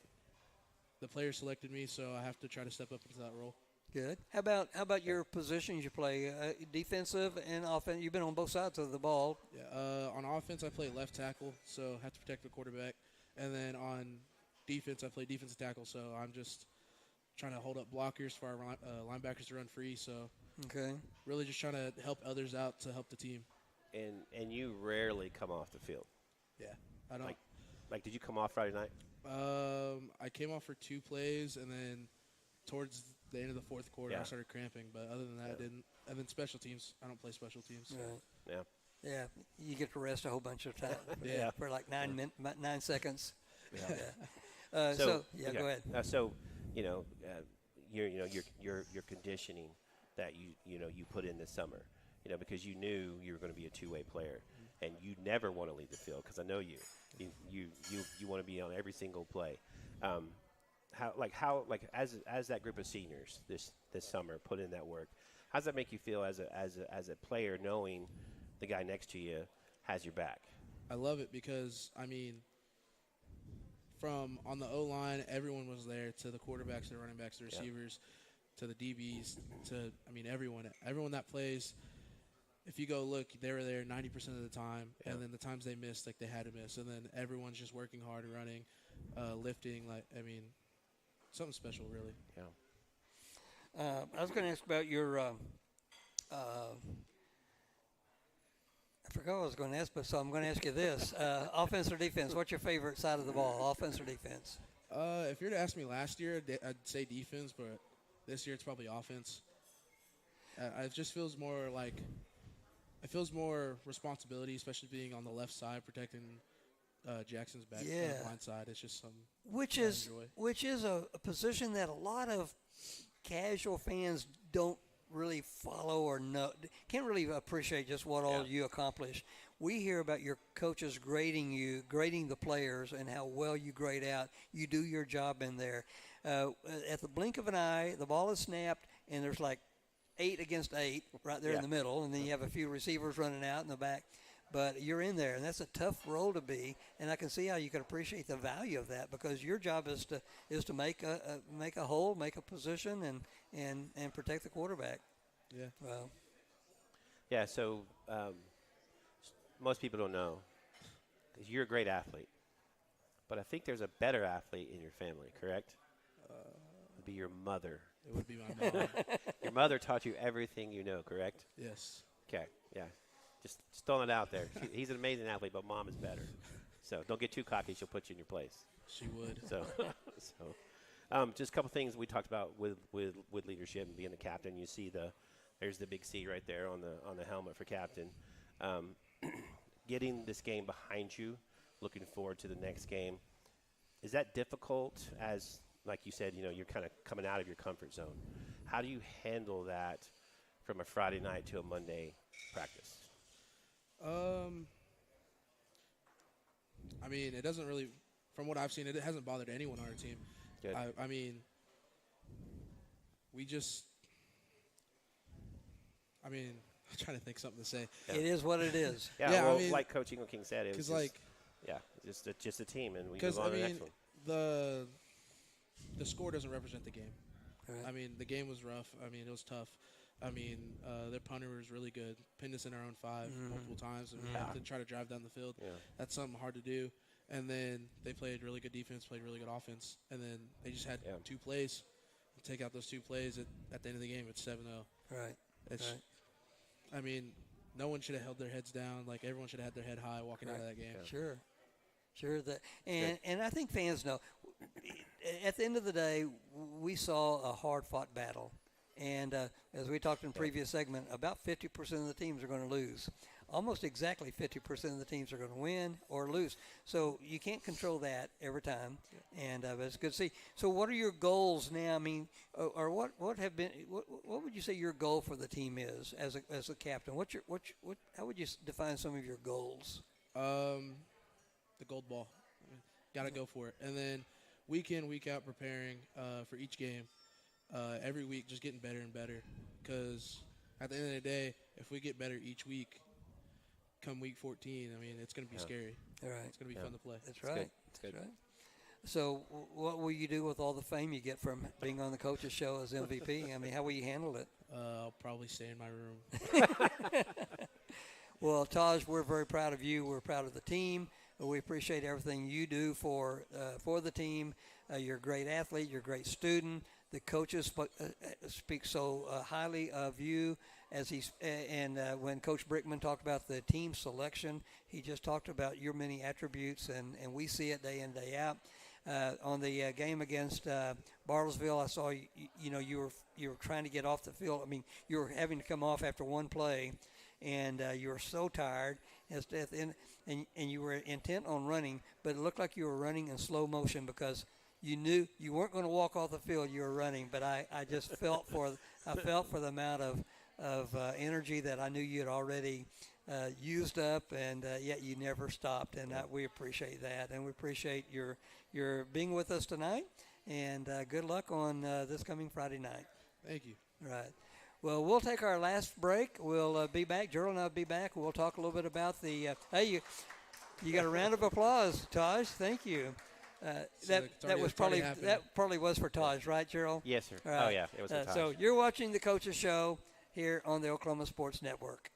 the players selected me, so I have to try to step up into that role. Good. How about your positions you play, defensive and offense? You've been on both sides of the ball. Yeah. On offense, I play left tackle, so I have to protect the quarterback. And then on defense, I play defensive tackle, so I'm just trying to hold up blockers for our linebackers to run free. So Okay. really just trying to help others out to help the team. And you rarely come off the field. Yeah, I don't. Like, did you come off Friday night? I came off for 2 plays, and then towards the end of the fourth quarter, Yeah. I started cramping. But other than that, I didn't. And then special teams, I don't play special teams. Right. Yeah. Yeah, you get to rest a whole bunch of time. Yeah. For like 9 seconds. Yeah. So okay. go ahead. So, your conditioning that you put in this summer, because you knew you were going to be a two-way player, and you never want to leave the field because I know you want to be on every single play. As that group of seniors this summer put in that work, how does that make you feel as a player knowing the guy next to you has your back? I love it because, from on the O-line, everyone was there, to the quarterbacks, the running backs, the receivers, to the DBs, to, everyone that plays. If you go look, they were there 90% of the time, and then the times they missed, like they had to miss. And then everyone's just working hard, running, lifting. Something special, really. Yeah. I was going to ask about your I forgot what I was going to ask, but so I'm going to ask you this. Offense or defense, what's your favorite side of the ball, offense or defense? If you were to ask me last year, I'd say defense, but this year it's probably offense. It just feels more like – it feels more responsibility, especially being on the left side, protecting Jackson's back on the blind side. It's just something which is a position that a lot of casual fans don't really follow or know, can't really appreciate just what all you accomplish. We hear about your coaches grading the players, and how well you grade out. You do your job in there. At the blink of an eye, the ball is snapped, and there's like 8 against 8 right there in the middle, and then you have a few receivers running out in the back. But you're in there, and that's a tough role to be. And I can see how you can appreciate the value of that, because your job is to make a hole, make a position, and protect the quarterback. Yeah. Well. Yeah. So most people don't know, because you're a great athlete, but I think there's a better athlete in your family. Correct? It'd be your mother. It would be my mom. Your mother taught you everything you know. Correct? Yes. Okay. Yeah. Just throwing it out there. He's an amazing athlete, but mom is better. So don't get too cocky. She'll put you in your place. She would. So just a couple things we talked about with leadership and being the captain. You see there's the big C right there on the helmet for captain. Getting this game behind you, looking forward to the next game. Is that difficult? As like you said, you're kind of coming out of your comfort zone. How do you handle that from a Friday night to a Monday practice? It doesn't really, from what I've seen, it hasn't bothered anyone on our team. Good. I'm trying to think something to say. It is what it is. Yeah, like Coach Ingle King said, it was just a team, and we move on to the next one. The score doesn't represent the game. Right. The game was rough. It was tough. Their punter was really good. Pinned us in our own 5 multiple times, and we had to try to drive down the field. Yeah. That's something hard to do. And then they played really good defense, played really good offense, and then they just had 2 plays. Take out those 2 plays at the end of the game, it's 7-0. Right. No one should have held their heads down. Like, everyone should have had their head high walking out of that game. Yeah. Sure. And I think fans know. At the end of the day, we saw a hard-fought battle. And as we talked in the previous segment, about 50% of the teams are going to lose. Almost exactly 50% of the teams are going to win or lose. So you can't control that every time. And but it's good to see. So what are your goals now? Or what would you say your goal for the team is as a captain? How would you define some of your goals? The gold ball. Got to go for it. And then week in, week out preparing for each game. Every week just getting better and better, because at the end of the day, if we get better each week, come week 14, it's going to be scary. All right. It's going to be fun to play. That's right. That's good. Right. So what will you do with all the fame you get from being on the coach's show as MVP? How will you handle it? I'll probably stay in my room. Well, Taj, we're very proud of you. We're proud of the team. We appreciate everything you do for the team. You're a great athlete. You're a great student. the coaches speak so highly of you as he's and when Coach Brickman talked about the team selection, he just talked about your many attributes, and we see it day in, day out. On the game against Bartlesville, I saw you were trying to get off the field. I mean, you were having to come off after one play, and you were so tired as death, and you were intent on running, but it looked like you were running in slow motion because you knew you weren't going to walk off the field. You were running, but I just felt for the amount of energy that I knew you had already used up, and yet you never stopped, and we appreciate that, and we appreciate your being with us tonight, and good luck on this coming Friday night. Thank you. Right. Well, we'll take our last break. We'll be back. Gerald and I will be back. We'll talk a little bit about the hey, you got a round of applause, Taj. Thank you. That probably was for Taj, right, Gerald? Yes, sir. Right. Oh, yeah, it was for Taj. So you're watching the Coaches Show here on the Oklahoma Sports Network.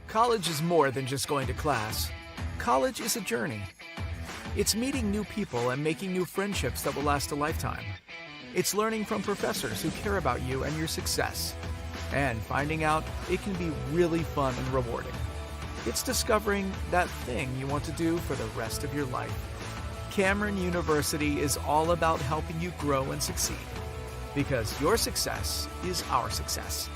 College is more than just going to class. College is a journey. It's meeting new people and making new friendships that will last a lifetime. It's learning from professors who care about you and your success. And finding out it can be really fun and rewarding. It's discovering that thing you want to do for the rest of your life. Cameron University is all about helping you grow and succeed. Because your success is our success.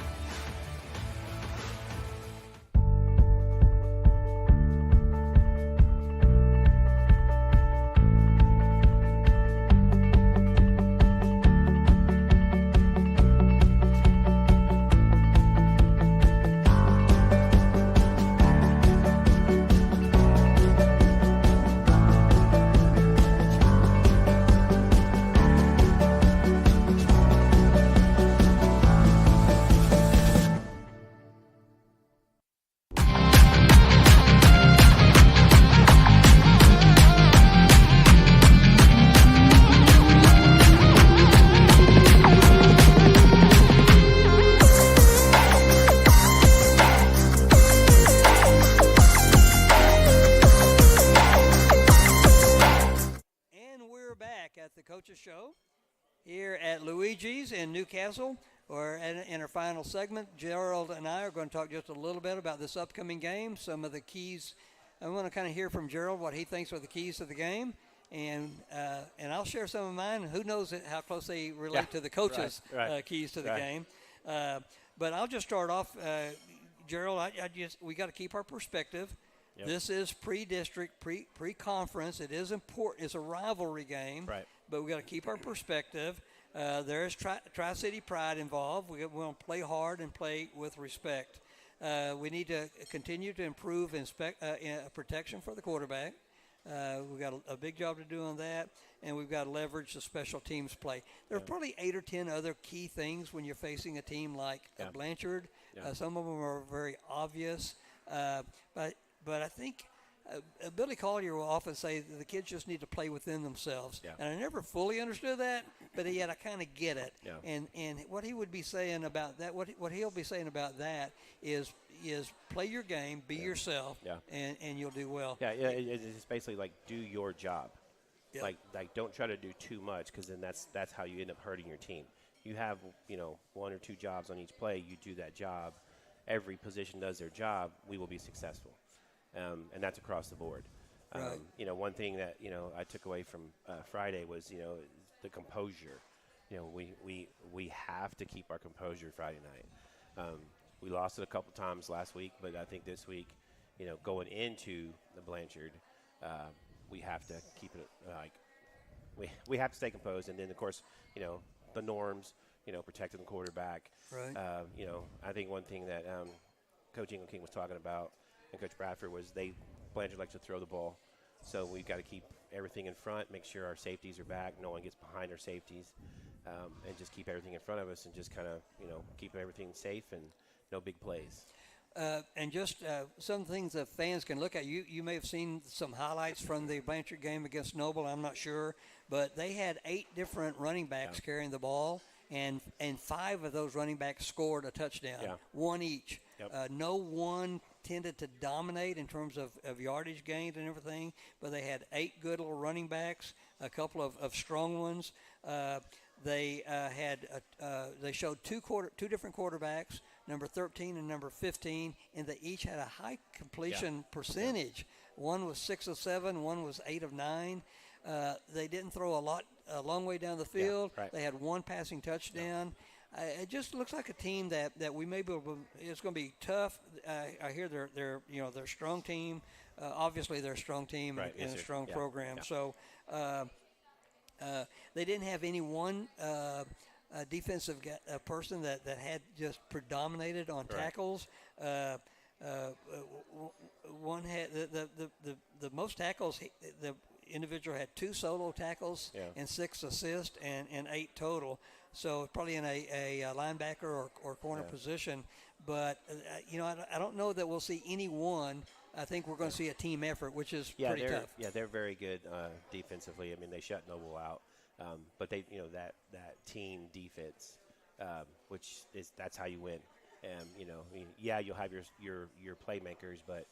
Show here at Luigi's in Newcastle. Or in our final segment, Gerald and I are going to talk just a little bit about this upcoming game, some of the keys. I want to kind of hear from Gerald what he thinks are the keys to the game, and I'll share some of mine. Who knows how close they relate to the coaches' keys to the game. But I'll just start off, Gerald. We got to keep our perspective. Yep. This is pre-district, pre-conference. It is important. It's a rivalry game. Right. But we got to keep our perspective. There is Tri-City pride involved. We want to play hard and play with respect. We need to continue to improve protection for the quarterback. We've got a big job to do on that, and we've got to leverage the special teams play. There's probably 8 or 10 other key things when you're facing a team like Blanchard. Some of them are very obvious, but I think Billy Collier will often say that the kids just need to play within themselves. Yeah. And I never fully understood that, but yet I kind of get it. Yeah. And what he would be saying about that, what he'll be saying about that is play your game, be yourself, and you'll do well. Yeah, it's basically like do your job. Yep. Like don't try to do too much, because then that's how you end up hurting your team. You have 1 or 2 jobs on each play. You do that job. Every position does their job. We will be successful. And that's across the board. Right. One thing that I took away from Friday was the composure. We have to keep our composure Friday night. We lost it a couple times last week, but I think this week, going into the Blanchard, we have to keep it we have to stay composed, and then of course the norms, protecting the quarterback. Right. I think one thing that Coach King was talking about, and Coach Bradford, was Blanchard likes to throw the ball, so we've got to keep everything in front, make sure our safeties are back, no one gets behind our safeties, and just keep everything in front of us and just kind of, keep everything safe and no big plays. And just some things that fans can look at. You may have seen some highlights from the Blanchard game against Noble. I'm not sure, but they had 8 different running backs carrying the ball, and 5 of those running backs scored a touchdown, one each. Yep. No one tended to dominate in terms of yardage gained and everything, but they had 8 good little running backs, a couple of strong ones. They showed two different quarterbacks, number 13 and number 15, and they each had a high completion percentage. One was 6 of 7, one was 8 of 9. They didn't throw a long way down the field. Yeah, right. They had one passing touchdown. It just looks like a team that we may be able to, it's going to be tough. I hear they're a strong team. Obviously, they're a strong team Right, and yes, a sir. strong Yeah, program. yeah. So they didn't have any one defensive person that had just predominated on Right. tackles. One had the most tackles. The individual had 2 solo tackles and 6 assists and 8 total. So probably in a linebacker or corner position. But I don't know that we'll see any one. I think we're going to see a team effort, which is pretty tough. Yeah, they're very good defensively. I mean, they shut Noble out, but they, that team defense, that's how you win. You'll have your playmakers, but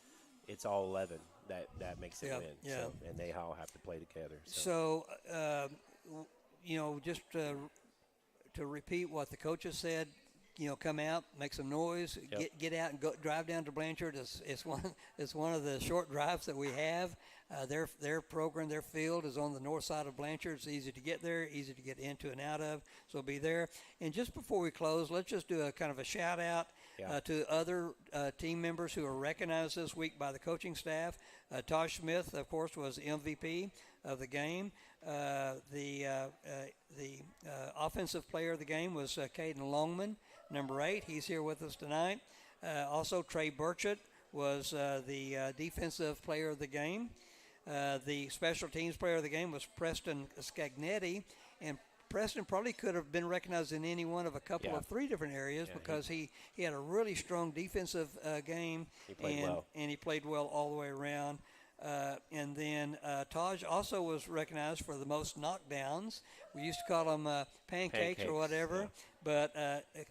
it's all 11 that makes it win. Yeah. So, and they all have to play together. So, just to repeat what the coaches said, come out, make some noise, get out and go drive down to Blanchard. It's one of the short drives that we have. Their program, their field is on the north side of Blanchard. It's easy to get there, easy to get into and out of. So be there. And just before we close, let's just do a kind of a shout out to other team members who are recognized this week by the coaching staff. Taj Smith, of course, was the MVP of the game. The offensive player of the game was Caden Longman, number 8. He's here with us tonight. Also, Trey Burchett was the defensive player of the game. The special teams player of the game was Preston Scagnetti, and Preston probably could have been recognized in any one of a couple of 3 different areas because he had a really strong defensive game. He played well. And he played well all the way around. And then Taj also was recognized for the most knockdowns. We used to call them pancakes or whatever, but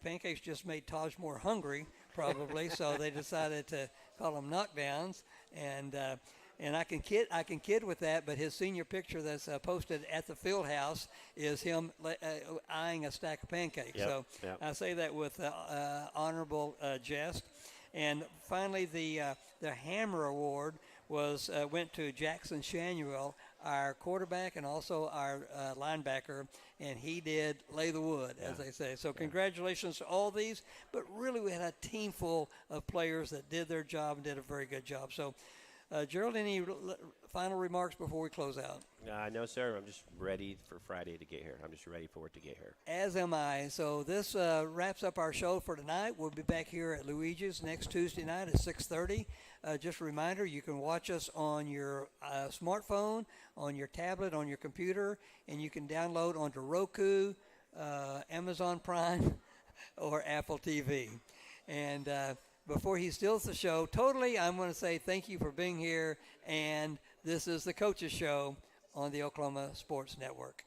pancakes just made Taj more hungry, probably. So they decided to call them knockdowns. And I can kid with that, but his senior picture that's posted at the field house is him eyeing a stack of pancakes. So I say that with honorable jest. And finally, the Hammer Award went to Jackson Shanuel, our quarterback and also our linebacker, and he did lay the wood, as they say. So congratulations to all these. But really, we had a team full of players that did their job and did a very good job. So, Gerald, any final remarks before we close out? No, sir. I'm just ready for Friday to get here. I'm just ready for it to get here. As am I. So this wraps up our show for tonight. We'll be back here at Luigi's next Tuesday night at 6:30. Just a reminder, you can watch us on your smartphone, on your tablet, on your computer, and you can download onto Roku, Amazon Prime, or Apple TV. And before he steals the show, totally, I'm going to say thank you for being here, and this is the Coaches Show on the Oklahoma Sports Network.